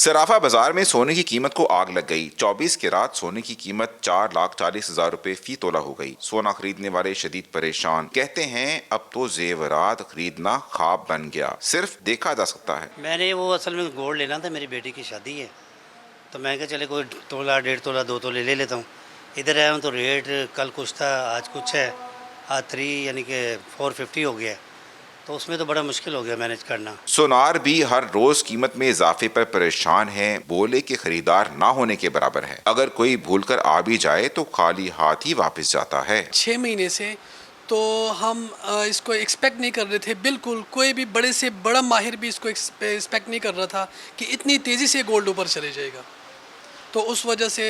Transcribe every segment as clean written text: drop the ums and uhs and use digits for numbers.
सराफा बाजार में सोने की कीमत को आग लग गई। 24 कैरात सोने की कीमत 4,40,000 रुपए फी तोला हो गई। सोना खरीदने वाले शदीद परेशान, कहते हैं अब तो जेवरात खरीदना ख्वाब बन गया, सिर्फ देखा जा सकता है। मैंने वो असल में गोल्ड लेना था, मेरी बेटी की शादी है, तो मैं कहा चले कोई तोला, 1.5 तोला, 2 तोले ले लेता हूँ। इधर आया हूँ तो रेट कल कुछ था, आज कुछ है, आज 3 यानी कि 450 हो गया है, तो उसमें तो बड़ा मुश्किल हो गया मैनेज करना। सोनार भी हर रोज कीमत में इजाफे पर परेशान है, बोले कि खरीदार ना होने के बराबर है। अगर कोई भूलकर आ भी जाए तो खाली हाथ ही वापस जाता है। 6 महीने से तो हम इसको एक्सपेक्ट नहीं कर रहे थे, बिल्कुल कोई भी बड़े से बड़ा माहिर भी इसको एक्सपेक्ट नहीं कर रहा था कि इतनी तेज़ी से गोल्ड ऊपर चले जाएगा। तो उस वजह से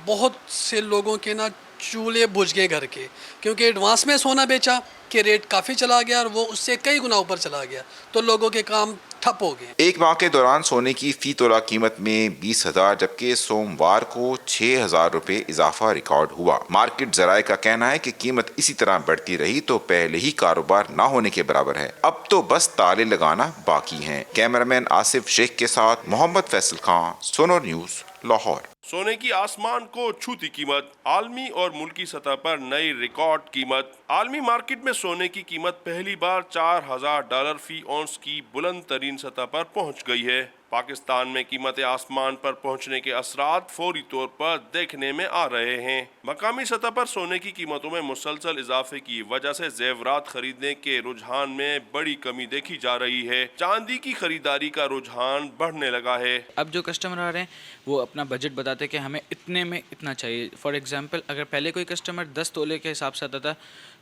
बहुत से लोगों के ना चूल्हे बुझ गए घर के, क्योंकि एडवांस में सोना बेचा कि रेट काफ़ी चला गया और वो उससे कई गुना ऊपर चला गया, तो लोगों के काम ठप हो गए। एक माह के दौरान सोने की फी तोला कीमत में 20,000 जबकि सोमवार को 6,000 रुपए इजाफा रिकॉर्ड हुआ। मार्केट जराये का कहना है कि कीमत इसी तरह बढ़ती रही तो पहले ही कारोबार न होने के बराबर है, अब तो बस ताले लगाना बाकी है। कैमरामैन आसिफ शेख के साथ मोहम्मद फैसल खान, सोनो न्यूज, लाहौर। सोने की आसमान को छूती कीमत, आलमी और मुल्की सतह पर नई रिकॉर्ड कीमत। आलमी मार्केट में सोने की कीमत पहली बार $4,000 फी औंस की बुलंद तरीन सतह पर पहुंच गई है। पाकिस्तान में कीमत आसमान पर पहुंचने के असरात फौरी तौर पर देखने में आ रहे हैं। मकामी सतह पर सोने की कीमतों में मुसलसल इजाफे की वजह से जेवरात खरीदने के रुझान में बड़ी कमी देखी जा रही है। चांदी की खरीदारी का रुझान बढ़ने लगा है। अब जो कस्टमर आ रहे हैं वो अपना बजट बताते हैं कि हमें इतने में इतना चाहिए। फॉर एग्जांपल, अगर पहले कोई कस्टमर 10 तोले के हिसाब से आता था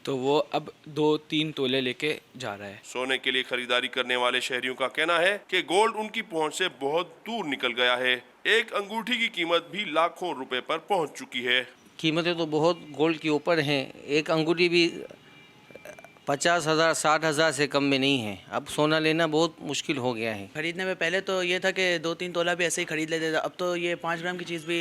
तो वो अब 2-3 तोले लेके जा रहा है। सोने के लिए खरीदारी करने वाले शहरियों का कहना है कि गोल्ड उनकी पहुंच से बहुत दूर निकल गया है। एक अंगूठी की कीमत भी लाखों रुपए पर पहुंच चुकी है। कीमतें तो बहुत गोल्ड के ऊपर हैं। एक अंगूठी भी 50,000 60,000 से कम में नहीं है। अब सोना लेना बहुत मुश्किल हो गया है। खरीदने में पहले तो ये था कि 2-3 तोला भी ऐसे ही खरीद लेते थे, अब तो ये 5 ग्राम की चीज़ भी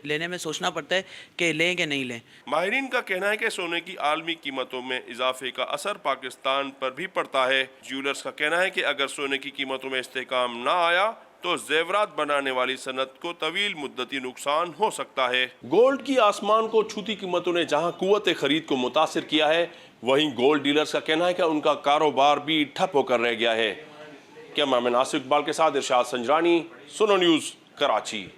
लेने में सोचना पड़ता है कि लें कि नहीं लें। माहिरीन का कहना है कि सोने की आलमी कीमतों में इजाफे का असर पाकिस्तान पर भी पड़ता है। ज्वेलर्स का कहना है कि अगर सोने की कीमतों में इस्तेहकाम ना आया तो जेवरात बनाने वाली सनत को तवील मुद्दती नुकसान हो सकता है। गोल्ड की आसमान को छूती कीमतों ने जहां कुव्वत खरीद को मुतासिर किया है, वहीं गोल्ड डीलर्स का कहना है कि उनका कारोबार भी ठप होकर रह गया है। कैमरामैन आसिफ इकबाल के साथ इरशाद संजरानी, सोनो न्यूज़, कराची।